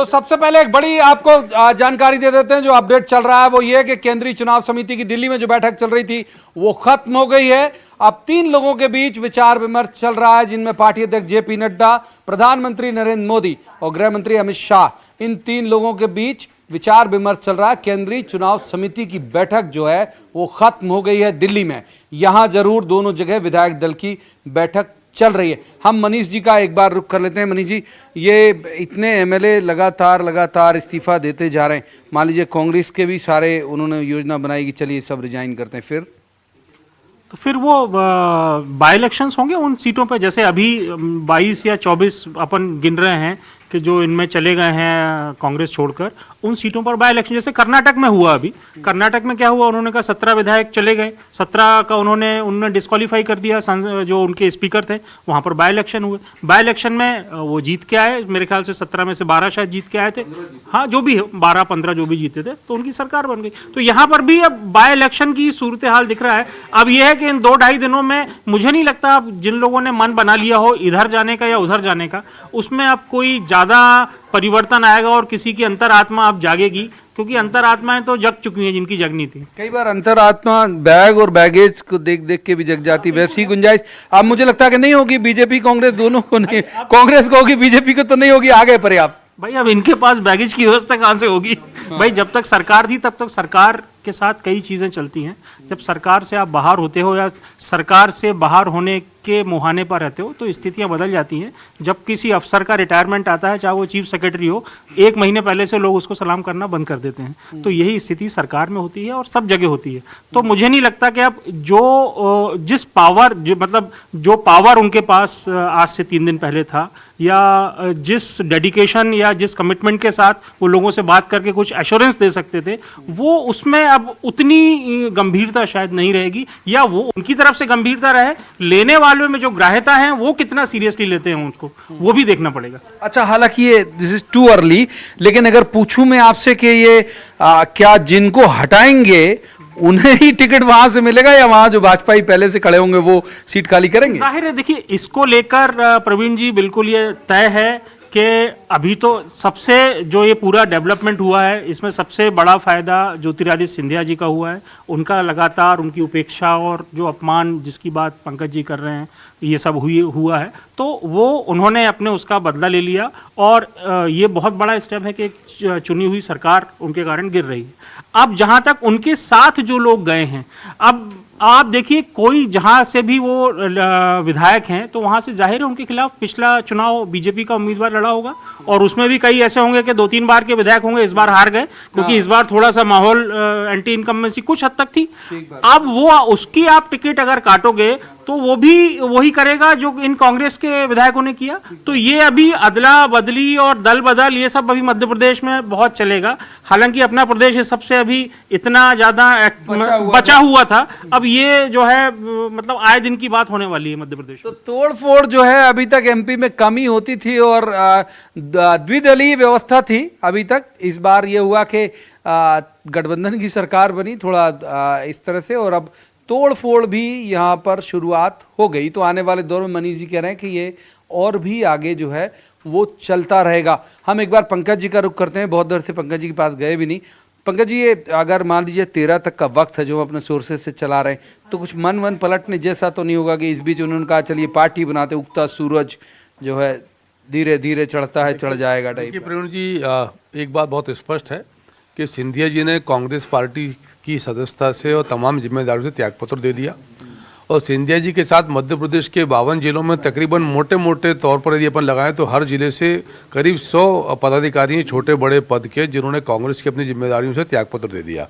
तो सबसे पहले एक बड़ी आपको जानकारी दे देते हैं। जो अपडेट चल रहा है वो ये कि केंद्रीय चुनाव समिति की दिल्ली में जो बैठक चल रही थी वो खत्म हो गई है। अब 3 लोगों के बीच विचार विमर्श चल रहा है, जिनमें पार्टी अध्यक्ष जेपी नड्डा, प्रधानमंत्री नरेंद्र मोदी और गृह मंत्री अमित शाह, इन 3 लोगों के बीच विचार विमर्श चल रहा है। केंद्रीय चुनाव समिति की बैठक जो है वो खत्म हो गई है दिल्ली में। यहां जरूर दोनों जगह विधायक दल की बैठक चल रही है। हम मनीष जी का एक बार रुख कर लेते हैं। मनीष जी, ये इतने एमएलए लगातार इस्तीफा देते जा रहे हैं, मान लीजिए कांग्रेस के भी सारे उन्होंने योजना बनाई कि चलिए सब रिजाइन करते हैं, फिर वो बाई इलेक्शंस होंगे उन सीटों पर। जैसे अभी 22 या 24 अपन गिन रहे हैं कि जो इनमें चले गए हैं कांग्रेस छोड़कर, उन सीटों पर बाई इलेक्शन, जैसे कर्नाटक में हुआ। अभी कर्नाटक में क्या हुआ, उन्होंने कहा 17 विधायक चले गए, 17 का उन्होंने डिस्क्वालीफाई कर दिया। जो उनके स्पीकर थे, वहां पर बाई इलेक्शन हुए। बाई इलेक्शन में वो जीत के आए, मेरे ख्याल से 17 में से 12 शायद जीत के आए थे, हाँ जो भी 12-15 जो भी जीते थे, तो उनकी सरकार बन गई। तो यहाँ पर भी अब बाई इलेक्शन की सूरत हाल दिख रहा है। अब यह है कि इन 2-2.5 दिनों में मुझे नहीं लगता अब जिन लोगों ने मन बना लिया हो इधर जाने का या उधर जाने का, उसमें अब कोई ज्यादा परिवर्तन आएगा और किसी की अंतरात्मा अब जागेगी, क्योंकि अंतरात्माएं तो जग चुकी हैं जिनकी जगनी थी। कई बार अंतरात्मा बैग और बैगेज को देख देख के भी जग जाती, वैसी गुंजाइश अब मुझे लगता है कि नहीं होगी। बीजेपी कांग्रेस दोनों को नहीं, कांग्रेस को होगी, बीजेपी को तो नहीं होगी। आगे पर्याप्त भाई, अब इनके पास बैगेज की व्यवस्था कहां से होगी? भाई, जब तक सरकार थी तब तक सरकार के साथ कई चीजें चलती हैं। जब सरकार से आप बाहर होते हो या सरकार से बाहर होने के मुहाने पर रहते हो तो स्थितियां बदल जाती हैं। जब किसी अफसर का रिटायरमेंट आता है, चाहे वो चीफ सेक्रेटरी हो, 1 महीने पहले से लोग उसको सलाम करना बंद कर देते हैं। तो यही स्थिति सरकार में होती है और सब जगह होती है। तो मुझे नहीं लगता कि अब जिस पावर जो पावर उनके पास आज से 3 दिन पहले था, या जिस डेडिकेशन या जिस कमिटमेंट के साथ वो लोगों से बात करके कुछ एश्योरेंस दे सकते थे, वो उसमें अब उतनी गंभीरता शायद नहीं रहेगी, या वो उनकी तरफ से गंभीरता रहे, लेने वालों में जो ग्राह्यता है वो कितना सीरियसली लेते हैं उसको, वो भी देखना पड़ेगा। अच्छा, हालांकि ये दिस इज टू अर्ली, लेकिन अगर पूछूं मैं आपसे कि ये क्या जिनको हटाएंगे उन्हें ही टिकट वहां से मिलेगा या वहां जो भाजपा पहले से खड़े होंगे वो सीट खाली करेंगे? जाहिर है, देखिए इसको लेकर प्रवीण जी बिल्कुल ये तय है कि अभी तो सबसे जो ये पूरा डेवलपमेंट हुआ है, इसमें सबसे बड़ा फायदा ज्योतिरादित्य सिंधिया जी का हुआ है। उनका लगातार उनकी उपेक्षा और जो अपमान जिसकी बात पंकज जी कर रहे हैं, ये सब हुआ है, तो वो उन्होंने अपने उसका बदला ले लिया। और ये बहुत बड़ा स्टेप है कि एक चुनी हुई सरकार उनके कारण गिर रही है। अब जहां तक उनके साथ जो लोग गए हैं, अब आप देखिए, कोई जहां से भी वो विधायक हैं तो वहां से जाहिर है उनके खिलाफ पिछला चुनाव बीजेपी का उम्मीदवार लड़ा होगा, और उसमें भी कई ऐसे होंगे कि 2-3 बार के विधायक होंगे, इस बार हार गए क्योंकि इस बार थोड़ा सा माहौल एंटी इनकम्बेंसी कुछ हद तक थी। अब वो उसकी आप टिकट अगर काटोगे तो वो भी वही करेगा जो इन कांग्रेस के विधायकों ने किया। तो ये अभी अदला बदली और दल बदल ये सब अभी मध्य प्रदेश में बहुत चलेगा। हालांकि अपना प्रदेश इस सबसे अभी इतना ज्यादा बचा हुआ था, अब ये जो है मतलब आए दिन की बात होने वाली है मध्य प्रदेश। तो तोड़ फोड़ जो है अभी तक एमपी में कमी होती थी और द्विदलीय व्यवस्था थी अभी तक। इस बार ये हुआ कि गठबंधन की सरकार बनी थोड़ा इस तरह से, और अब तोड़ फोड़ भी यहाँ पर शुरुआत हो गई। तो आने वाले दौर में मनीष जी कह रहे हैं कि ये और भी आगे जो है वो चलता रहेगा। हम एक बार पंकज जी का रुख करते हैं, बहुत देर से पंकज जी के पास गए भी नहीं। पंकज जी, ये अगर मान लीजिए 13 तक का वक्त है जो हम अपने सोर्सेज से चला रहे हैं, तो कुछ मन पलटने जैसा तो नहीं होगा कि इस बीच उन्होंने कहा चलिए पार्टी बनाते, उगता सूरज जो है धीरे धीरे चढ़ता है, चढ़ जाएगा टाइप? प्रवीण जी, एक बात बहुत स्पष्ट है कि सिंधिया जी ने कांग्रेस पार्टी की सदस्यता से और तमाम जिम्मेदारियों से त्यागपत्र दे दिया, और सिंधिया जी के साथ मध्य प्रदेश के 52 जिलों में तकरीबन मोटे तौर पर यदि अपन लगाएं तो हर जिले से करीब 100 पदाधिकारी छोटे बड़े पद के, जिन्होंने कांग्रेस की अपनी जिम्मेदारियों से त्यागपत्र दे दिया।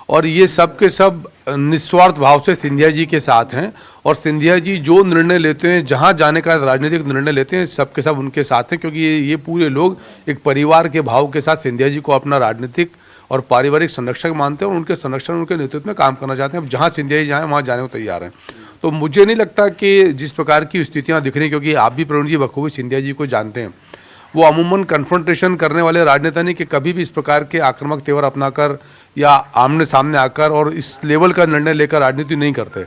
और ये सब के सब निस्वार्थ भाव से सिंधिया जी के साथ हैं, और सिंधिया जी जो निर्णय लेते हैं, जहां जाने का राजनीतिक निर्णय लेते हैं, सब के सब उनके साथ हैं, क्योंकि ये पूरे लोग एक परिवार के भाव के साथ सिंधिया जी को अपना राजनीतिक और पारिवारिक संरक्षक मानते हैं और उनके संरक्षण, उनके नेतृत्व में काम करना चाहते हैं। अब जहाँ सिंधिया जी जाएँ वहाँ जाने को तैयार हैं। तो मुझे नहीं लगता कि जिस प्रकार की स्थितियाँ दिख रही, क्योंकि आप भी प्रवीण जी बखूबी सिंधिया जी को जानते हैं, वो अमूमन कन्फ्रंटेशन करने वाले राजनेता नहीं कि कभी भी इस प्रकार के आक्रामक तेवर अपनाकर या आमने सामने आकर और इस लेवल का निर्णय लेकर राजनीति नहीं करते।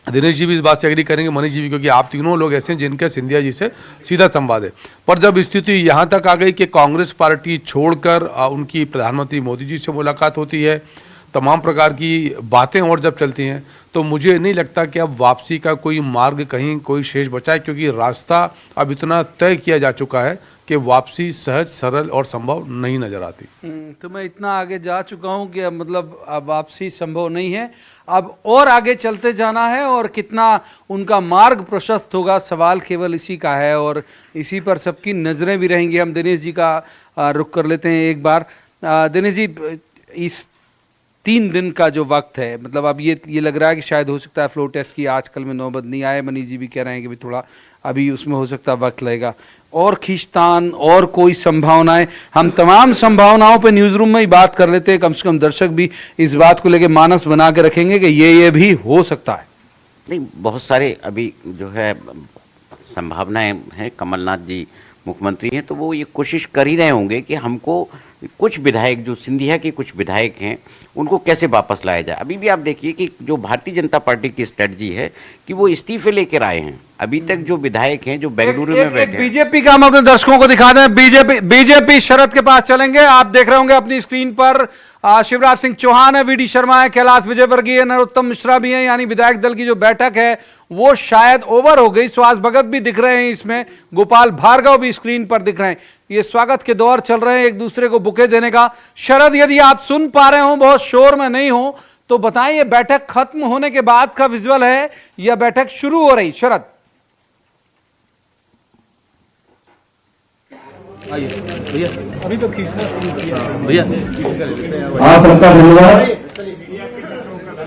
दिनेश जी भी इस बात से एग्री करेंगे, मनीष जी भी, क्योंकि आप तीनों लोग ऐसे हैं जिनका सिंधिया जी से सीधा संवाद है। पर जब स्थिति यहाँ तक आ गई कि कांग्रेस पार्टी छोड़कर उनकी प्रधानमंत्री मोदी जी से मुलाकात होती है, तमाम प्रकार की बातें और जब चलती हैं, तो मुझे नहीं लगता कि अब वापसी का कोई मार्ग कहीं कोई शेष बचा है, क्योंकि रास्ता अब इतना तय किया जा चुका है कि वापसी सहज, सरल और संभव नहीं नजर आती। तो मैं इतना आगे जा चुका हूं कि अब मतलब अब वापसी संभव नहीं है, अब और आगे चलते जाना है, और कितना उनका मार्ग प्रशस्त होगा सवाल केवल इसी का है, और इसी पर सबकी नज़रें भी रहेंगी। हम दिनेश जी का रुख कर लेते हैं एक बार। दिनेश जी, इस 3 दिन का जो वक्त है, मतलब अब ये लग रहा है कि शायद हो सकता है फ्लो टेस्ट की आजकल में नौबत नहीं आए, मनीष जी भी कह रहे हैं कि भी थोड़ा अभी उसमें हो सकता है वक्त लगेगा, और खींचतान और कोई संभावनाएं, हम तमाम संभावनाओं पे न्यूज़ रूम में ही बात कर लेते हैं, कम से कम दर्शक भी इस बात को लेके मानस बना के रखेंगे कि ये भी हो सकता है। नहीं, बहुत सारे अभी जो है संभावनाएं हैं। कमलनाथ जी मुख्यमंत्री हैं तो वो ये कोशिश कर ही रहे होंगे कि हमको कुछ विधायक, जो सिंधिया के कुछ विधायक हैं, उनको कैसे वापस लाया जाए। अभी भी आप देखिए कि जो भारतीय जनता पार्टी की स्ट्रेटजी है कि वो इस्तीफे लेकर आए हैं। अभी तक जो विधायक हैं जो बेंगलुरु में बैठे हैं, बीजेपी का हम अपने दर्शकों को दिखा दें। बीजेपी शरद के पास चलेंगे। आप देख रहे होंगे अपनी स्क्रीन पर शिवराज सिंह चौहान है, वीडी शर्मा है, कैलाश विजयवर्गीय, नरोत्तम मिश्रा भी हैं, यानी विधायक दल की जो बैठक है वो शायद ओवर हो गई। सुहास भगत भी दिख रहे हैं इसमें, गोपाल भार्गव भी स्क्रीन पर दिख रहे हैं। ये स्वागत के दौर चल रहे हैं एक दूसरे को बुके देने का। शरद, यदि आप सुन पा रहे हो, बहुत शोर में नहीं हो तो बताएं, ये बैठक खत्म होने के बाद का विजुअल है या बैठक शुरू हो रही? शरद भैया, अभी तो भैया आप सबका धन्यवाद,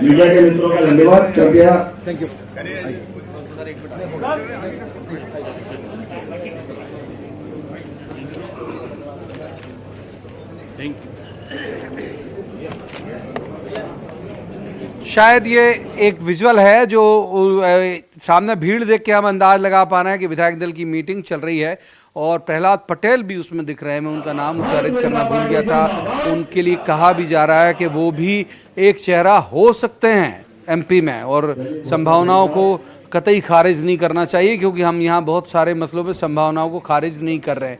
मीडिया के मित्रों का धन्यवाद। कृपया थैंक यू। शायद ये एक विजुअल है जो सामने भीड़ देख के हम अंदाज लगा पा रहे हैं कि विधायक दल की मीटिंग चल रही है, और प्रहलाद पटेल भी उसमें दिख रहे हैं। मैं उनका नाम उच्चारित करना भूल गया था। उनके लिए कहा भी जा रहा है कि वो भी एक चेहरा हो सकते हैं एमपी में, और संभावनाओं को कतई खारिज नहीं करना चाहिए, क्योंकि हम यहाँ बहुत सारे मसलों पे संभावनाओं को खारिज नहीं कर रहे हैं।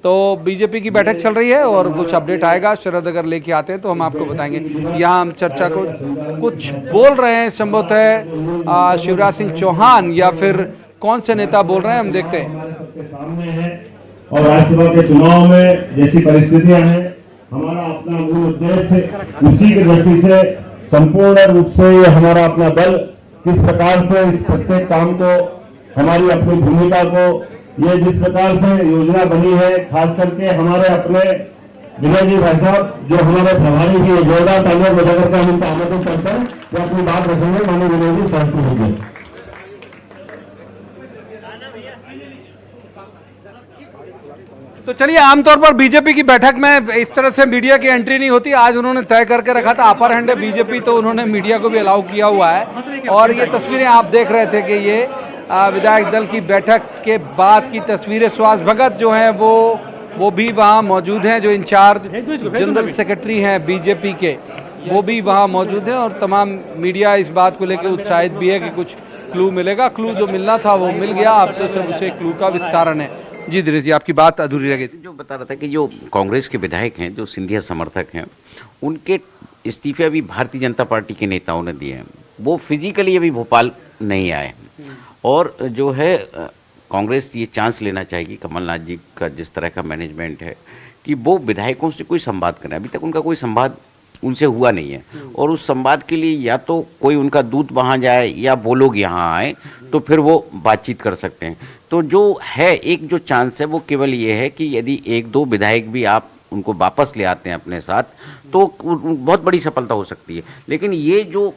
तो बीजेपी की बैठक चल रही है और कुछ अपडेट आएगा, शरद अगर लेके आते हैं तो हम आपको बताएंगे। यहाँ हम चर्चा को कुछ बोल रहे हैं, संभवतः शिवराज सिंह चौहान या फिर कौन से नेता बोल रहे हैं, हम देखते हैं। सामने है और राज्यसभा के चुनाव में जैसी परिस्थितियां हैं, हमारा अपना मूल उद्देश्य उसी के दृष्टि से संपूर्ण रूप से ये हमारा अपना दल किस प्रकार से इस प्रत्येक काम को, हमारी अपनी भूमिका को, ये जिस प्रकार से योजना बनी है, खास करके हमारे अपने विनय जी भाई साहब जो हमारे प्रभारी भी जोरदार तालियां बजाकर के हम इनका आमंत्रण करते हैं, वो अपनी बात रखेंगे। माननीय विनय जी सहस्त्र होंगे। तो चलिए, आमतौर पर बीजेपी की बैठक में इस तरह से मीडिया की एंट्री नहीं होती। आज उन्होंने तय करके रखा था अपर हैंड है बीजेपी, तो उन्होंने मीडिया को भी अलाउ किया हुआ है। और ये तस्वीरें आप देख रहे थे कि ये विधायक दल की बैठक के बाद की तस्वीरें। सुहास भगत जो हैं वो भी वहाँ मौजूद हैं, जो इंचार्ज जनरल सेक्रेटरी हैं बीजेपी के, वो भी वहाँ मौजूद हैं। और तमाम मीडिया इस बात को लेकर उत्साहित भी है कि कुछ क्लू मिलेगा। क्लू जो मिलना था वो मिल गया, अब तो सब उसे क्लू का विस्तारण है। जी दिनेश जी, आपकी बात अधूरी रह गई थी। जो बता रहा था कि जो कांग्रेस के विधायक हैं, जो सिंधिया समर्थक हैं, उनके इस्तीफे अभी भारतीय जनता पार्टी के नेताओं ने दिए हैं। वो फिजिकली अभी भोपाल नहीं आए, और जो है कांग्रेस ये चांस लेना चाहेगी, कमलनाथ जी का जिस तरह का मैनेजमेंट है, कि वो विधायकों से कोई संवाद करें। अभी तक उनका कोई संवाद उनसे हुआ नहीं है, और उस संवाद के लिए या तो कोई उनका दूत वहाँ जाए या वो लोग यहाँ आए, तो फिर वो बातचीत कर सकते हैं। तो जो है एक जो चांस है वो केवल ये है कि यदि 1-2 विधायक भी आप उनको वापस ले आते हैं अपने साथ, तो बहुत बड़ी सफलता हो सकती है। लेकिन ये जो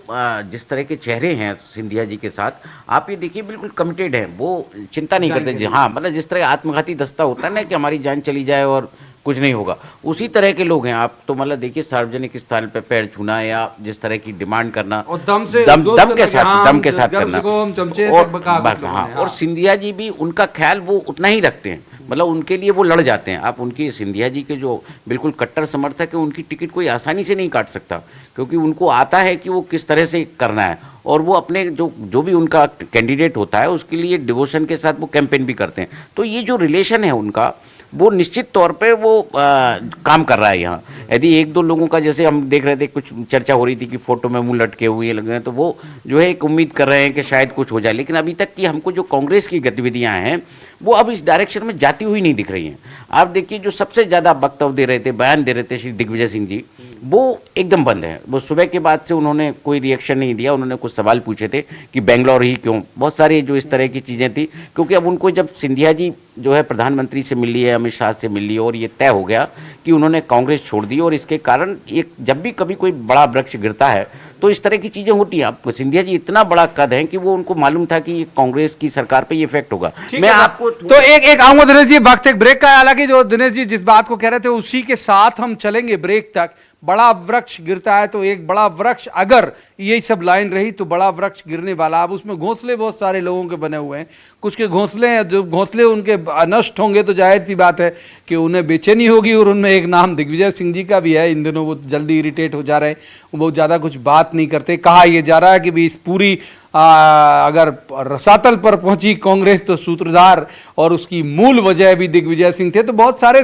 जिस तरह के चेहरे हैं सिंधिया जी के साथ, आप ये देखिए बिल्कुल कमिटेड हैं, वो चिंता नहीं करते। हाँ, मतलब जिस तरह आत्मघाती दस्ता होता है ना कि हमारी जान चली जाए और कुछ नहीं होगा। उसी तरह के लोग हैं। आप तो मतलब देखिए, सार्वजनिक स्थान पे पैर छूना या जिस तरह की डिमांड करना और दम से दम दोस्त के साथ हाँ, दम के साथ गर्व करना से को हम चमचे से और बका कुछ लोगों हाँ, ने, और सिंधिया जी भी उनका ख्याल वो उतना ही रखते हैं, मतलब उनके लिए वो लड़ जाते हैं। आप उनकी सिंधिया जी के जो बिल्कुल कट्टर समर्थक है, उनकी टिकट कोई आसानी से नहीं काट सकता, क्योंकि उनको आता है कि वो किस तरह से करना है, और वो अपने जो भी उनका कैंडिडेट होता है उसके लिए डिवोशन के साथ वो कैंपेन भी करते हैं। तो ये जो रिलेशन है उनका, वो निश्चित तौर पे वो काम कर रहा है यहाँ। यदि एक दो लोगों का, जैसे हम देख रहे थे, कुछ चर्चा हो रही थी कि फोटो में मुंह लटके हुए लग रहे हैं, तो वो जो है एक उम्मीद कर रहे हैं कि शायद कुछ हो जाए। लेकिन अभी तक की हमको जो कांग्रेस की गतिविधियां हैं वो अब इस डायरेक्शन में जाती हुई नहीं दिख रही हैं। आप देखिए, जो सबसे ज़्यादा वक्तव्य दे रहे थे, बयान दे रहे थे श्री दिग्विजय सिंह जी, वो एकदम बंद है। वो सुबह के बाद से उन्होंने कोई रिएक्शन नहीं दिया। उन्होंने कुछ सवाल पूछे थे कि बेंगलोर ही क्यों, बहुत सारी जो इस तरह की चीज़ें थी, क्योंकि अब उनको जब सिंधिया जी जो है प्रधानमंत्री से मिल लिए, अमित शाह से मिल लिए, और ये तय हो गया कि उन्होंने कांग्रेस छोड़ दी, और इसके कारण एक जब भी कभी कोई बड़ा वृक्ष गिरता है तो इस तरह की चीज़ें होती हैं। अब सिंधिया जी इतना बड़ा कद है कि वो उनको मालूम था कि कांग्रेस की सरकार पे ये इफेक्ट होगा। मैं आपको तो एक आऊंगा दिनेश जी, वक्त एक ब्रेक का है। हालांकि जो दिनेश जी जिस बात को कह रहे थे उसी के साथ हम चलेंगे ब्रेक तक। बड़ा वृक्ष गिरता है तो एक बड़ा वृक्ष, अगर यही सब लाइन रही तो बड़ा वृक्ष गिरने वाला। अब उसमें घोंसले बहुत सारे लोगों के बने हुए हैं, कुछ के घोंसले हैं, जो घोंसले उनके नष्ट होंगे तो जाहिर सी बात है कि उन्हें बेचैनी होगी। और उनमें एक नाम दिग्विजय सिंह जी का भी है। इन दिनों वो जल्दी इरिटेट हो जा रहे हैं, वो ज़्यादा कुछ बात नहीं करते। कहा यह जा रहा है कि भी इस पूरी अगर रसातल पर पहुंची कांग्रेस तो सूत्रधार और उसकी मूल वजह भी दिग्विजय सिंह थे। तो बहुत सारे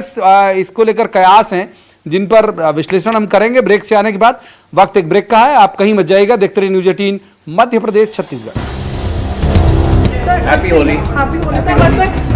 इसको लेकर कयास हैं जिन पर विश्लेषण हम करेंगे ब्रेक से आने के बाद। वक्त एक ब्रेक का है, आप कहीं मत जाइएगा। देखते रहिए न्यूज़ 18 मध्य प्रदेश छत्तीसगढ़। हैप्पी होली।